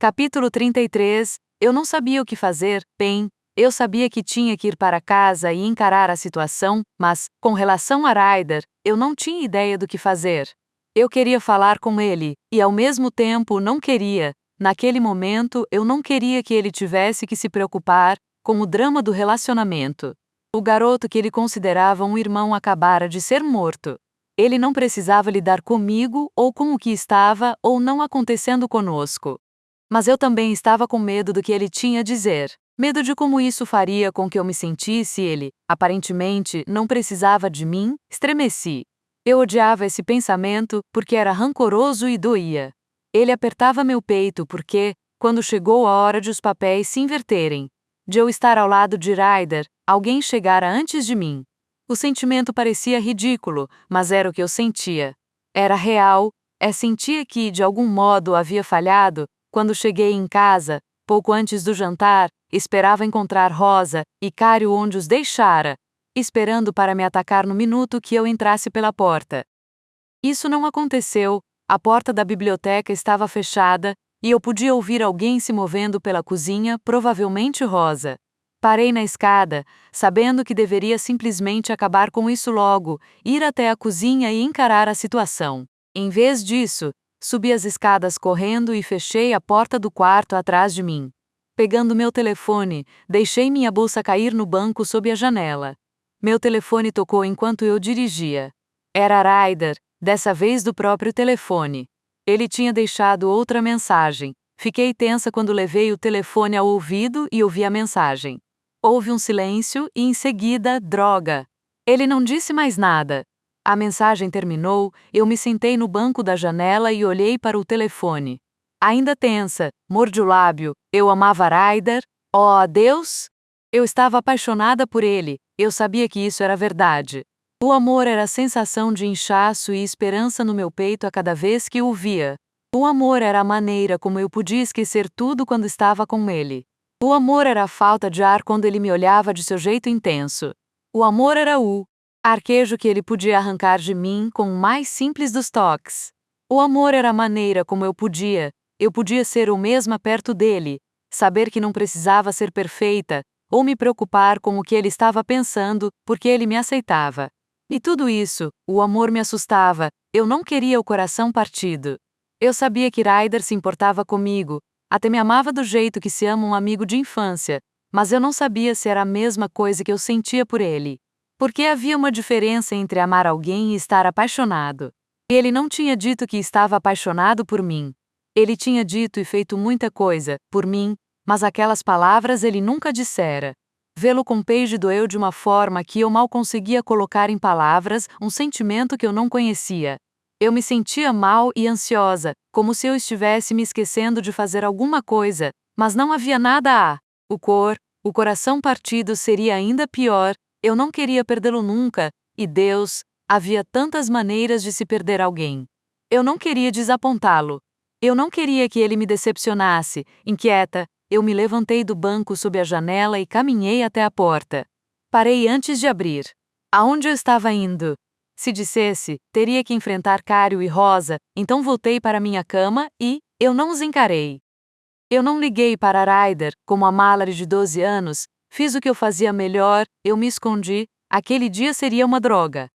Capítulo 33. Eu não sabia o que fazer, bem, eu sabia que tinha que ir para casa e encarar a situação, mas, com relação a Ryder, eu não tinha ideia do que fazer. Eu queria falar com ele, e ao mesmo tempo não queria. Naquele momento, eu não queria que ele tivesse que se preocupar com o drama do relacionamento. O garoto que ele considerava um irmão acabara de ser morto. Ele não precisava lidar comigo ou com o que estava ou não acontecendo conosco. Mas eu também estava com medo do que ele tinha a dizer. Medo de como isso faria com que eu me sentisse ele, aparentemente, não precisava de mim, estremeci. Eu odiava esse pensamento porque era rancoroso e doía. Ele apertava meu peito porque, quando chegou a hora de os papéis se inverterem, de eu estar ao lado de Ryder, alguém chegara antes de mim. O sentimento parecia ridículo, mas era o que eu sentia. Era real, sentia que, de algum modo, havia falhado. Quando cheguei em casa, pouco antes do jantar, esperava encontrar Rosa e Cário onde os deixara, esperando para me atacar no minuto que eu entrasse pela porta. Isso não aconteceu, a porta da biblioteca estava fechada e eu podia ouvir alguém se movendo pela cozinha, provavelmente Rosa. Parei na escada, sabendo que deveria simplesmente acabar com isso logo, ir até a cozinha e encarar a situação. Em vez disso, subi as escadas correndo e fechei a porta do quarto atrás de mim. Pegando meu telefone, deixei minha bolsa cair no banco sob a janela. Meu telefone tocou enquanto eu dirigia. Era Ryder, dessa vez do próprio telefone. Ele tinha deixado outra mensagem. Fiquei tensa quando levei o telefone ao ouvido e ouvi a mensagem. Houve um silêncio e em seguida, droga. Ele não disse mais nada. A mensagem terminou, eu me sentei no banco da janela e olhei para o telefone. Ainda tensa, mordi o lábio, eu amava Ryder, oh Deus! Eu estava apaixonada por ele, eu sabia que isso era verdade. O amor era a sensação de inchaço e esperança no meu peito a cada vez que o via. O amor era a maneira como eu podia esquecer tudo quando estava com ele. O amor era a falta de ar quando ele me olhava de seu jeito intenso. O amor era o arquejo que ele podia arrancar de mim com o mais simples dos toques. O amor era a maneira como eu podia ser eu mesma perto dele, saber que não precisava ser perfeita, ou me preocupar com o que ele estava pensando, porque ele me aceitava. E tudo isso, o amor me assustava, eu não queria o coração partido. Eu sabia que Ryder se importava comigo, até me amava do jeito que se ama um amigo de infância, mas eu não sabia se era a mesma coisa que eu sentia por ele. Porque havia uma diferença entre amar alguém e estar apaixonado. Ele não tinha dito que estava apaixonado por mim. Ele tinha dito e feito muita coisa, por mim, mas aquelas palavras ele nunca dissera. Vê-lo com Paige doeu de uma forma que eu mal conseguia colocar em palavras um sentimento que eu não conhecia. Eu me sentia mal e ansiosa, como se eu estivesse me esquecendo de fazer alguma coisa, mas não havia nada o coração partido seria ainda pior. Eu não queria perdê-lo nunca, e Deus, havia tantas maneiras de se perder alguém. Eu não queria desapontá-lo. Eu não queria que ele me decepcionasse. Inquieta, eu me levantei do banco sob a janela e caminhei até a porta. Parei antes de abrir. Aonde eu estava indo? Se dissesse, teria que enfrentar Cário e Rosa, então voltei para minha cama e eu não os encarei. Eu não liguei para Ryder, como a Mallory de 12 anos, fiz o que eu fazia melhor, eu me escondi, aquele dia seria uma droga.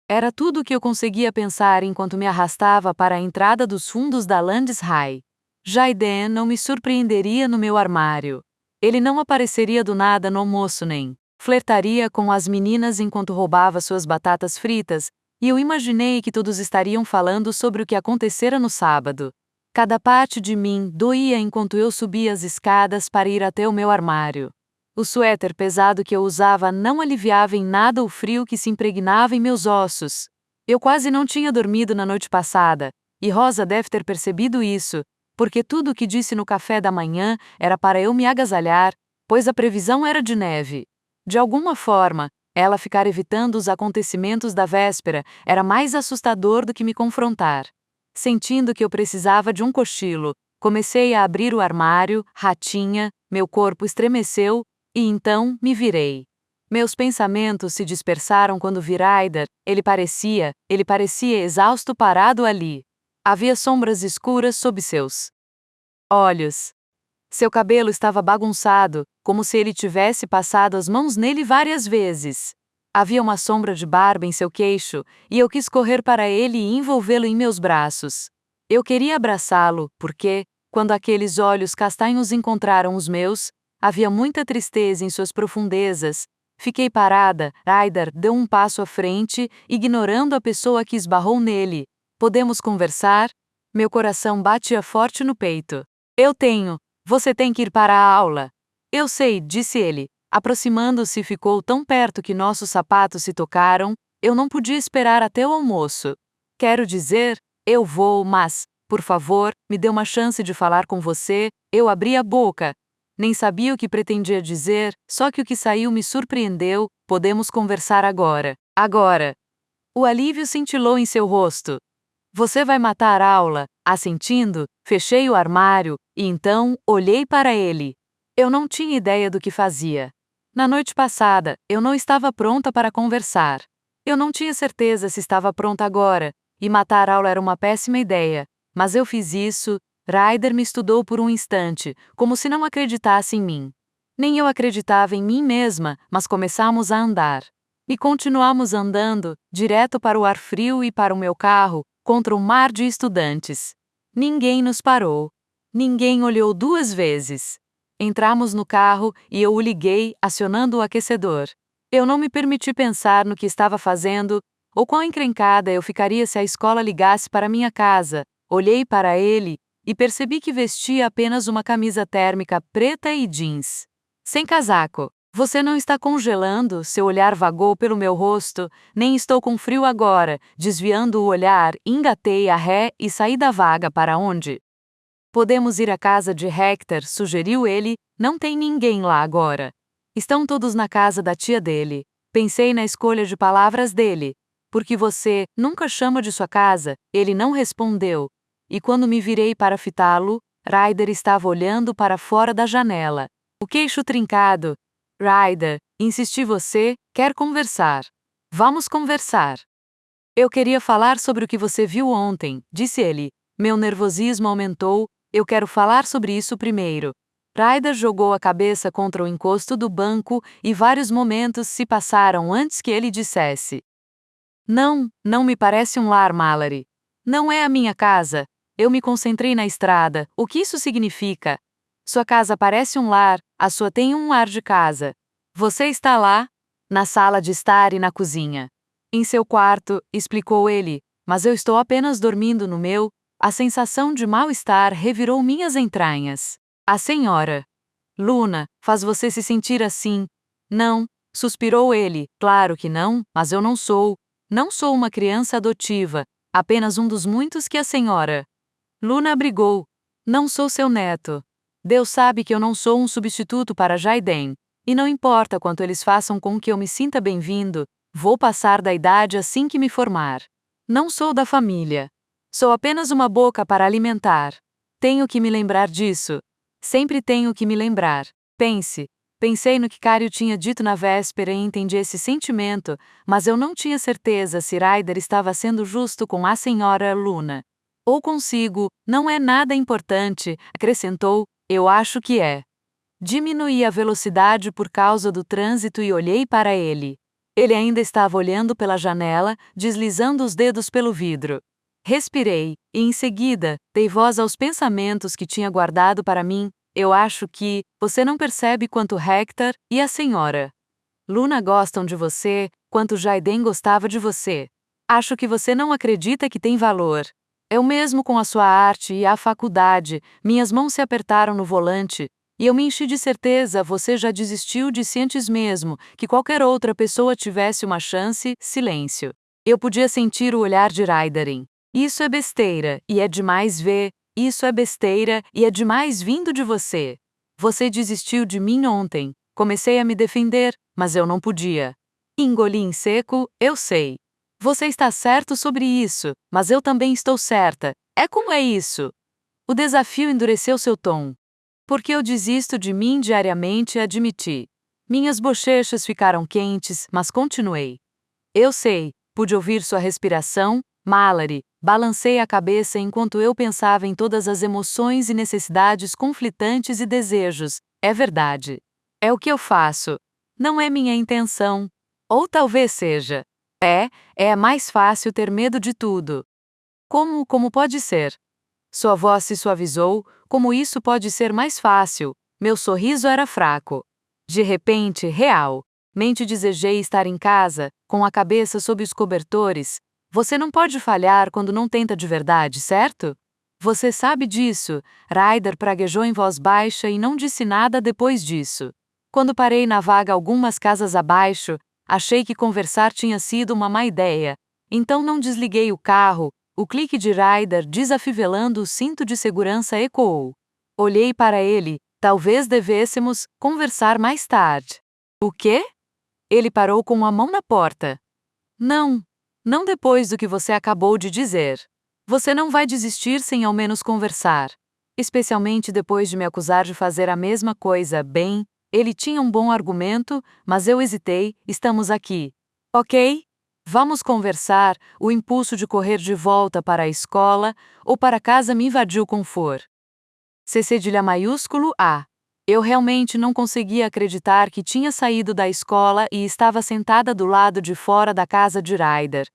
Era tudo o que eu conseguia pensar enquanto me arrastava para a entrada dos fundos da Landis High. Jaiden não me surpreenderia no meu armário. Ele não apareceria do nada no almoço nem flertaria com as meninas enquanto roubava suas batatas fritas, e eu imaginei que todos estariam falando sobre o que acontecera no sábado. Cada parte de mim doía enquanto eu subia as escadas para ir até o meu armário. O suéter pesado que eu usava não aliviava em nada o frio que se impregnava em meus ossos. Eu quase não tinha dormido na noite passada, e Rosa deve ter percebido isso, porque tudo o que disse no café da manhã era para eu me agasalhar, pois a previsão era de neve. De alguma forma, ela ficar evitando os acontecimentos da véspera era mais assustador do que me confrontar. Sentindo que eu precisava de um cochilo, comecei a abrir o armário, ratinha, meu corpo estremeceu, e então me virei. Meus pensamentos se dispersaram quando vi Ryder, ele parecia exausto parado ali. Havia sombras escuras sob seus olhos. Seu cabelo estava bagunçado, como se ele tivesse passado as mãos nele várias vezes. Havia uma sombra de barba em seu queixo, e eu quis correr para ele e envolvê-lo em meus braços. Eu queria abraçá-lo, porque, quando aqueles olhos castanhos encontraram os meus, havia muita tristeza em suas profundezas. Fiquei parada. Ryder deu um passo à frente, ignorando a pessoa que esbarrou nele. Podemos conversar? Meu coração batia forte no peito. Eu tenho. Você tem que ir para a aula. Eu sei, disse ele. Aproximando-se, ficou tão perto que nossos sapatos se tocaram. Eu não podia esperar até o almoço. Quero dizer, eu vou, mas, por favor, me dê uma chance de falar com você. Eu abri a boca. Nem sabia o que pretendia dizer, só que o que saiu me surpreendeu. Podemos conversar agora. Agora. O alívio cintilou em seu rosto. Você vai matar a aula? Assentindo, fechei o armário, e então, olhei para ele. Eu não tinha ideia do que fazia. Na noite passada, eu não estava pronta para conversar. Eu não tinha certeza se estava pronta agora, e matar a aula era uma péssima ideia. Mas eu fiz isso. Ryder me estudou por um instante, como se não acreditasse em mim. Nem eu acreditava em mim mesma, mas começamos a andar. E continuamos andando, direto para o ar frio e para o meu carro, contra um mar de estudantes. Ninguém nos parou. Ninguém olhou 2 vezes. Entramos no carro e eu o liguei, acionando o aquecedor. Eu não me permiti pensar no que estava fazendo, ou quão encrencada eu ficaria se a escola ligasse para minha casa. Olhei para ele e percebi que vestia apenas uma camisa térmica preta e jeans. Sem casaco. Você não está congelando? Seu olhar vagou pelo meu rosto. Nem estou com frio agora. Desviando o olhar, engatei a ré e saí da vaga. Para onde? Podemos ir à casa de Hector, sugeriu ele. Não tem ninguém lá agora. Estão todos na casa da tia dele. Pensei na escolha de palavras dele. Porque você nunca chama de sua casa? Ele não respondeu. E quando me virei para fitá-lo, Ryder estava olhando para fora da janela. O queixo trincado. Ryder, insisti, você quer conversar. Vamos conversar. Eu queria falar sobre o que você viu ontem, disse ele. Meu nervosismo aumentou. Eu quero falar sobre isso primeiro. Ryder jogou a cabeça contra o encosto do banco e vários momentos se passaram antes que ele dissesse. Não, não me parece um lar, Mallory. Não é a minha casa. Eu me concentrei na estrada. O que isso significa? Sua casa parece um lar, a sua tem um ar de casa. Você está lá? Na sala de estar e na cozinha. Em seu quarto, explicou ele, mas eu estou apenas dormindo no meu. A sensação de mal-estar revirou minhas entranhas. A senhora Luna faz você se sentir assim? Não, suspirou ele. Claro que não, mas eu não sou. Não sou uma criança adotiva, apenas um dos muitos que a senhora Luna abrigou. Não sou seu neto. Deus sabe que eu não sou um substituto para Jaden. E não importa quanto eles façam com que eu me sinta bem-vindo, vou passar da idade assim que me formar. Não sou da família. Sou apenas uma boca para alimentar. Tenho que me lembrar disso. Sempre tenho que me lembrar. Pensei no que Cario tinha dito na véspera e entendi esse sentimento, mas eu não tinha certeza se Ryder estava sendo justo com a senhora Luna. Ou consigo, não é nada importante, acrescentou, eu acho que é. Diminuí a velocidade por causa do trânsito e olhei para ele. Ele ainda estava olhando pela janela, deslizando os dedos pelo vidro. Respirei, e em seguida, dei voz aos pensamentos que tinha guardado para mim. Eu acho que você não percebe quanto Hector e a senhora Luna gostam de você, quanto Jaden gostava de você. Acho que você não acredita que tem valor. Eu mesmo com a sua arte e a faculdade, minhas mãos se apertaram no volante, e eu me enchi de certeza. Você já desistiu de si antes mesmo que qualquer outra pessoa tivesse uma chance. Silêncio. Eu podia sentir o olhar de Ryder. Isso é besteira, e é demais ver. Isso é besteira, e é demais vindo de você. Você desistiu de mim ontem. Comecei a me defender, mas eu não podia. Engoli em seco, eu sei. Você está certo sobre isso, mas eu também estou certa. É como é isso? O desafio endureceu seu tom. Porque eu desisto de mim diariamente, admiti. Minhas bochechas ficaram quentes, mas continuei. Eu sei, pude ouvir sua respiração. Mallory, balancei a cabeça enquanto eu pensava em todas as emoções e necessidades conflitantes e desejos. É verdade. É o que eu faço. Não é minha intenção. Ou talvez seja. É mais fácil ter medo de tudo. Como pode ser? Sua voz se suavizou, como isso pode ser mais fácil. Meu sorriso era fraco. De repente, real. Mente desejei estar em casa, com a cabeça sob os cobertores. Você não pode falhar quando não tenta de verdade, certo? Você sabe disso. Ryder praguejou em voz baixa e não disse nada depois disso. Quando parei na vaga algumas casas abaixo, achei que conversar tinha sido uma má ideia. Então não desliguei o carro. O clique de Ryder desafivelando o cinto de segurança ecoou. Olhei para ele. Talvez devêssemos conversar mais tarde. O quê? Ele parou com a mão na porta. Não. Não depois do que você acabou de dizer. Você não vai desistir sem ao menos conversar. Especialmente depois de me acusar de fazer a mesma coisa. Bem, ele tinha um bom argumento, mas eu hesitei. Estamos aqui. Ok? Vamos conversar. O impulso de correr de volta para a escola ou para casa me invadiu com for. C cedilha maiúsculo A. Eu realmente não conseguia acreditar que tinha saído da escola e estava sentada do lado de fora da casa de Ryder.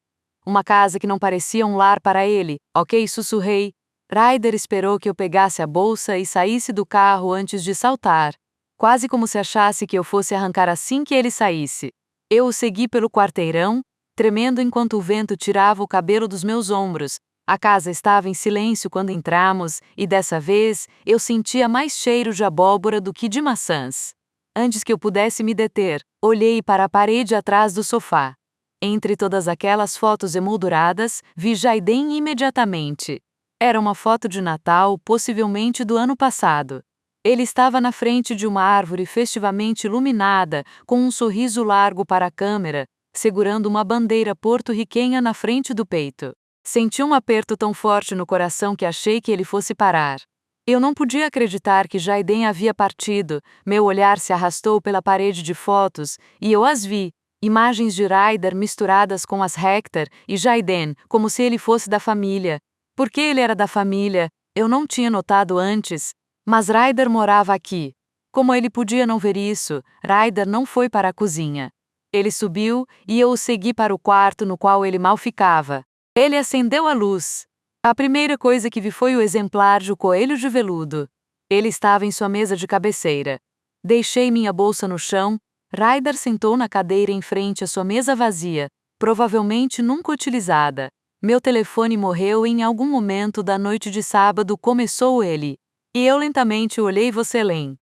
Uma casa que não parecia um lar para ele, ok? Sussurrei. Ryder esperou que eu pegasse a bolsa e saísse do carro antes de saltar. Quase como se achasse que eu fosse arrancar assim que ele saísse. Eu o segui pelo quarteirão, tremendo enquanto o vento tirava o cabelo dos meus ombros. A casa estava em silêncio quando entramos, e dessa vez eu sentia mais cheiro de abóbora do que de maçãs. Antes que eu pudesse me deter, olhei para a parede atrás do sofá. Entre todas aquelas fotos emolduradas, vi Jaiden imediatamente. Era uma foto de Natal, possivelmente do ano passado. Ele estava na frente de uma árvore festivamente iluminada, com um sorriso largo para a câmera, segurando uma bandeira porto-riquenha na frente do peito. Senti um aperto tão forte no coração que achei que ele fosse parar. Eu não podia acreditar que Jaiden havia partido. Meu olhar se arrastou pela parede de fotos, e eu as vi. Imagens de Ryder misturadas com as Hector e Jaiden, como se ele fosse da família. Porque ele era da família, eu não tinha notado antes. Mas Ryder morava aqui. Como ele podia não ver isso? Ryder não foi para a cozinha. Ele subiu, e eu o segui para o quarto no qual ele mal ficava. Ele acendeu a luz. A primeira coisa que vi foi o exemplar de O Coelho de Veludo. Ele estava em sua mesa de cabeceira. Deixei minha bolsa no chão. Ryder sentou na cadeira em frente à sua mesa vazia, provavelmente nunca utilizada. Meu telefone morreu em algum momento da noite de sábado, começou ele. E eu lentamente olhei você, Len.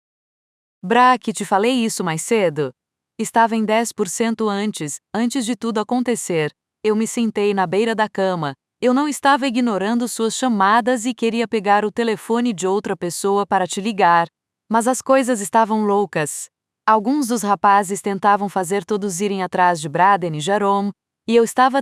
Braque, te falei isso mais cedo? Estava em 10% antes de tudo acontecer. Eu me sentei na beira da cama. Eu não estava ignorando suas chamadas e queria pegar o telefone de outra pessoa para te ligar. Mas as coisas estavam loucas. Alguns dos rapazes tentavam fazer todos irem atrás de Braden e Jerome, e eu estava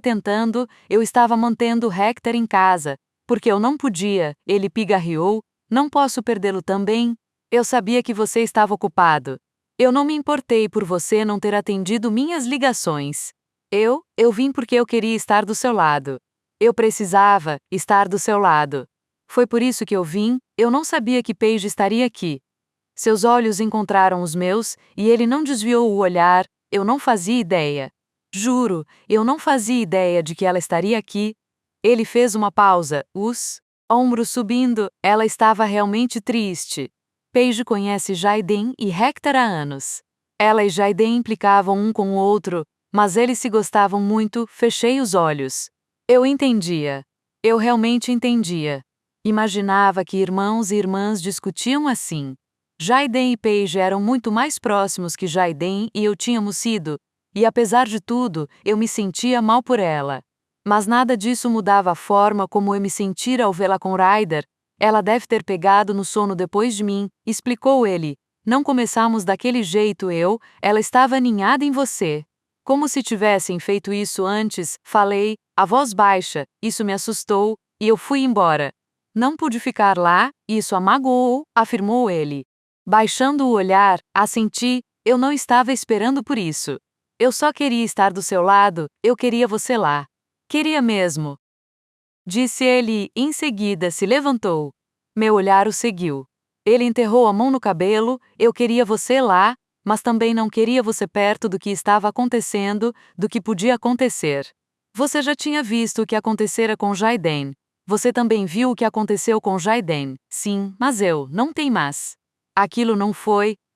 mantendo Hector em casa, porque eu não podia, ele pigarreou, não posso perdê-lo também. Eu sabia que você estava ocupado. Eu não me importei por você não ter atendido minhas ligações. Eu vim porque eu queria estar do seu lado. Eu precisava estar do seu lado. Foi por isso que eu vim, eu não sabia que Paige estaria aqui. Seus olhos encontraram os meus, e ele não desviou o olhar, eu não fazia ideia. Juro, eu não fazia ideia de que ela estaria aqui. Ele fez uma pausa, os ombros subindo, ela estava realmente triste. Paige conhece Jaiden e Hector há anos. Ela e Jaiden implicavam um com o outro, mas eles se gostavam muito. Fechei os olhos. Eu entendia. Eu realmente entendia. Imaginava que irmãos e irmãs discutiam assim. Jaiden e Paige eram muito mais próximos que Jaiden e eu tínhamos sido, e apesar de tudo, eu me sentia mal por ela. Mas nada disso mudava a forma como eu me sentira ao vê-la com Ryder. Ela deve ter pegado no sono depois de mim, explicou ele. Não começamos daquele jeito, ela estava aninhada em você. Como se tivessem feito isso antes, falei, a voz baixa, isso me assustou, e eu fui embora. Não pude ficar lá, isso a magoou, afirmou ele. Baixando o olhar, assenti, eu não estava esperando por isso. Eu só queria estar do seu lado, eu queria você lá. Queria mesmo. disse ele e em seguida se levantou. Meu olhar o seguiu. Ele enterrou a mão no cabelo. Eu queria você lá, mas também não queria você perto do que estava acontecendo, do que podia acontecer. Você já tinha visto o que acontecera com Jaiden. Você também viu o que aconteceu com Jaiden. Sim, mas eu, não tem mais. Aquilo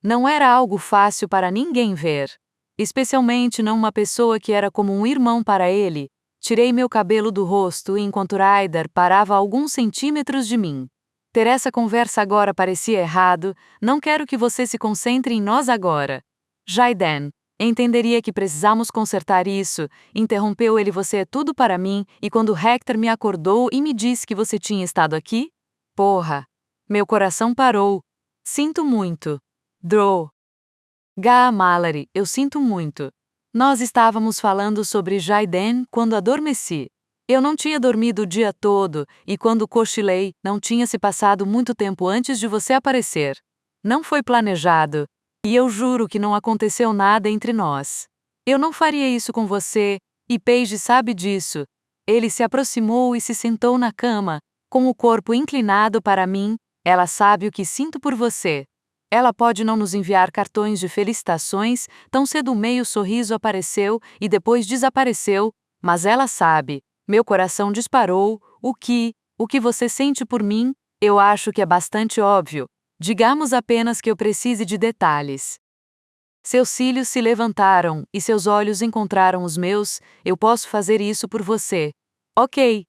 não era algo fácil para ninguém ver. Especialmente não uma pessoa que era como um irmão para ele. Tirei meu cabelo do rosto enquanto Ryder parava a alguns centímetros de mim. Ter essa conversa agora parecia errado. Não quero que você se concentre em nós agora. Jaiden, entenderia que precisamos consertar isso, interrompeu ele. Você é tudo para mim, e quando Hector me acordou e me disse que você tinha estado aqui? Porra! Meu coração parou. Sinto muito. Drow. Mallory, eu sinto muito. Nós estávamos falando sobre Jaiden quando adormeci. Eu não tinha dormido o dia todo, e quando cochilei, não tinha se passado muito tempo antes de você aparecer. Não foi planejado, e eu juro que não aconteceu nada entre nós. Eu não faria isso com você, e Paige sabe disso. Ele se aproximou e se sentou na cama, com o corpo inclinado para mim. Ela sabe o que sinto por você. Ela pode não nos enviar cartões de felicitações, tão cedo meio sorriso apareceu e depois desapareceu, mas ela sabe. Meu coração disparou. O que você sente por mim? Eu acho que é bastante óbvio. Digamos apenas que eu precise de detalhes. Seus cílios se levantaram e seus olhos encontraram os meus. Eu posso fazer isso por você. Ok.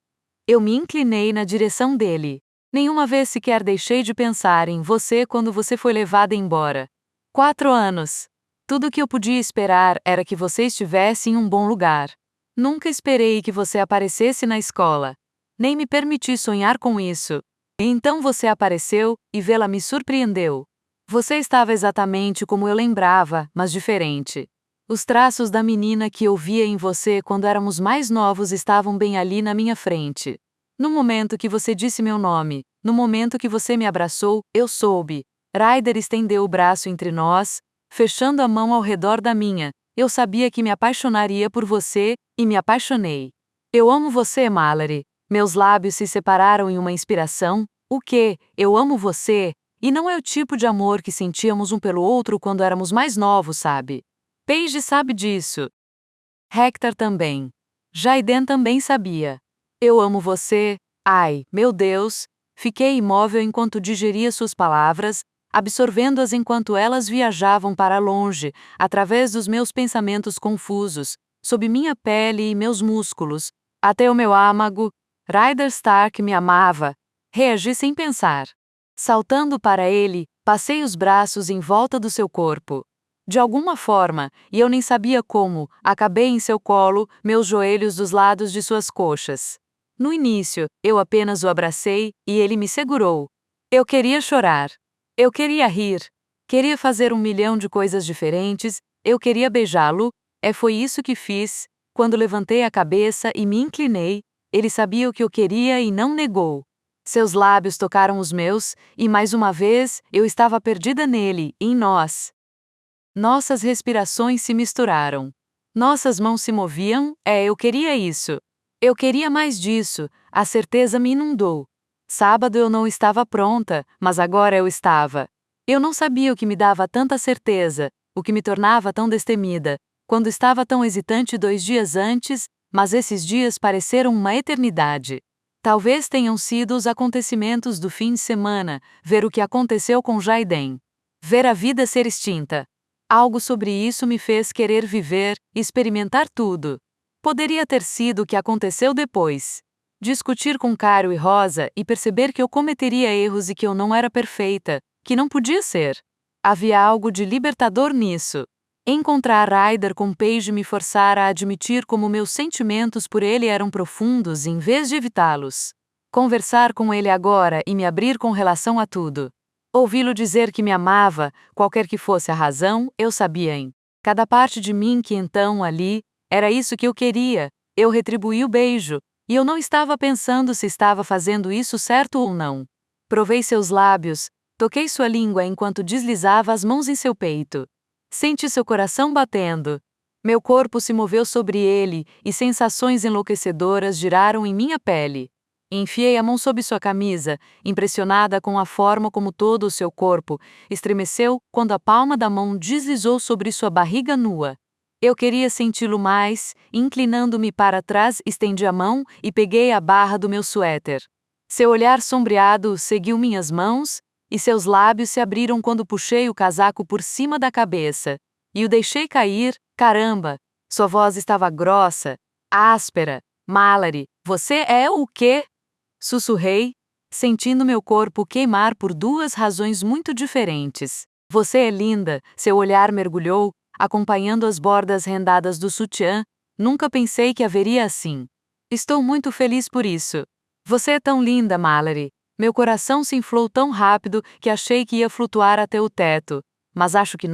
Eu me inclinei na direção dele. Nenhuma vez sequer deixei de pensar em você quando você foi levada embora. 4 anos. Tudo o que eu podia esperar era que você estivesse em um bom lugar. Nunca esperei que você aparecesse na escola. Nem me permiti sonhar com isso. E então você apareceu, e vê-la me surpreendeu. Você estava exatamente como eu lembrava, mas diferente. Os traços da menina que eu via em você quando éramos mais novos estavam bem ali na minha frente. No momento que você disse meu nome, no momento que você me abraçou, eu soube. Ryder estendeu o braço entre nós, fechando a mão ao redor da minha. Eu sabia que me apaixonaria por você, e me apaixonei. Eu amo você, Mallory. Meus lábios se separaram em uma inspiração. O quê? Eu amo você? E não é o tipo de amor que sentíamos um pelo outro quando éramos mais novos, sabe? Paige sabe disso. Hector também. Jaiden também sabia. Eu amo você. Ai, meu Deus. Fiquei imóvel enquanto digeria suas palavras, absorvendo-as enquanto elas viajavam para longe, através dos meus pensamentos confusos, sob minha pele e meus músculos, até o meu âmago. Ryder Stark me amava. Reagi sem pensar. Saltando para ele, passei os braços em volta do seu corpo. De alguma forma, e eu nem sabia como, acabei em seu colo, meus joelhos dos lados de suas coxas. No início, eu apenas o abracei, e ele me segurou. Eu queria chorar. Eu queria rir. Queria fazer 1 milhão de coisas diferentes. Eu queria beijá-lo. Foi isso que fiz. Quando levantei a cabeça e me inclinei, ele sabia o que eu queria e não negou. Seus lábios tocaram os meus, e mais uma vez, eu estava perdida nele, em nós. Nossas respirações se misturaram. Nossas mãos se moviam. Eu queria isso. Eu queria mais disso. A certeza me inundou. Sábado eu não estava pronta, mas agora eu estava. Eu não sabia o que me dava tanta certeza, o que me tornava tão destemida, quando estava tão hesitante 2 dias antes, mas esses dias pareceram uma eternidade. Talvez tenham sido os acontecimentos do fim de semana, ver o que aconteceu com Jaiden. Ver a vida ser extinta. Algo sobre isso me fez querer viver, experimentar tudo. Poderia ter sido o que aconteceu depois. Discutir com Caro e Rosa e perceber que eu cometeria erros e que eu não era perfeita, que não podia ser. Havia algo de libertador nisso. Encontrar Ryder com Paige me forçara a admitir como meus sentimentos por ele eram profundos em vez de evitá-los. Conversar com ele agora e me abrir com relação a tudo. Ouvi-lo dizer que me amava, qualquer que fosse a razão, eu sabia em cada parte de mim que então, ali, era isso que eu queria. Eu retribuí o beijo, e eu não estava pensando se estava fazendo isso certo ou não. Provei seus lábios, toquei sua língua enquanto deslizava as mãos em seu peito. Senti seu coração batendo. Meu corpo se moveu sobre ele, e sensações enlouquecedoras giraram em minha pele. Enfiei a mão sob sua camisa, impressionada com a forma como todo o seu corpo estremeceu quando a palma da mão deslizou sobre sua barriga nua. Eu queria senti-lo mais, e inclinando-me para trás, estendi a mão e peguei a barra do meu suéter. Seu olhar sombreado seguiu minhas mãos, e seus lábios se abriram quando puxei o casaco por cima da cabeça. E o deixei cair, caramba! Sua voz estava grossa, áspera. Mallory, você é o quê? Sussurrei, sentindo meu corpo queimar por duas razões muito diferentes. Você é linda, seu olhar mergulhou, acompanhando as bordas rendadas do sutiã. Nunca pensei que haveria assim. Estou muito feliz por isso. Você é tão linda, Mallory. Meu coração se inflou tão rápido que achei que ia flutuar até o teto. Mas acho que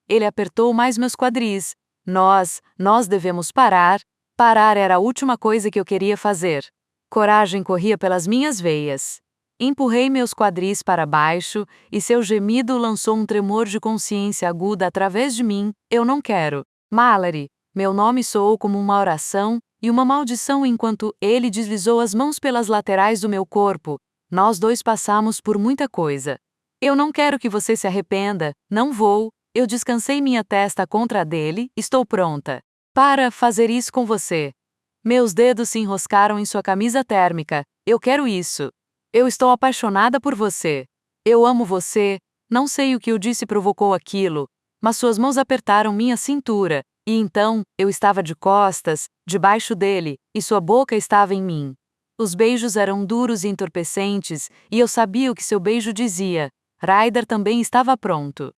ele apertou mais meus quadris. Nós devemos parar. Parar era a última coisa que eu queria fazer. Coragem corria pelas minhas veias. Empurrei meus quadris para baixo, e seu gemido lançou um tremor de consciência aguda através de mim. Eu não quero. Mallory. Meu nome soou como uma oração e uma maldição enquanto ele deslizou as mãos pelas laterais do meu corpo. Nós dois passamos por muita coisa. Eu não quero que você se arrependa, não vou. Eu descansei minha testa contra a dele, estou pronta para fazer isso com você. Meus dedos se enroscaram em sua camisa térmica. Eu quero isso. Eu estou apaixonada por você. Eu amo você. Não sei o que eu disse provocou aquilo, mas suas mãos apertaram minha cintura, e então, eu estava de costas, debaixo dele, e sua boca estava em mim. Os beijos eram duros e entorpecentes, e eu sabia o que seu beijo dizia. Ryder também estava pronto.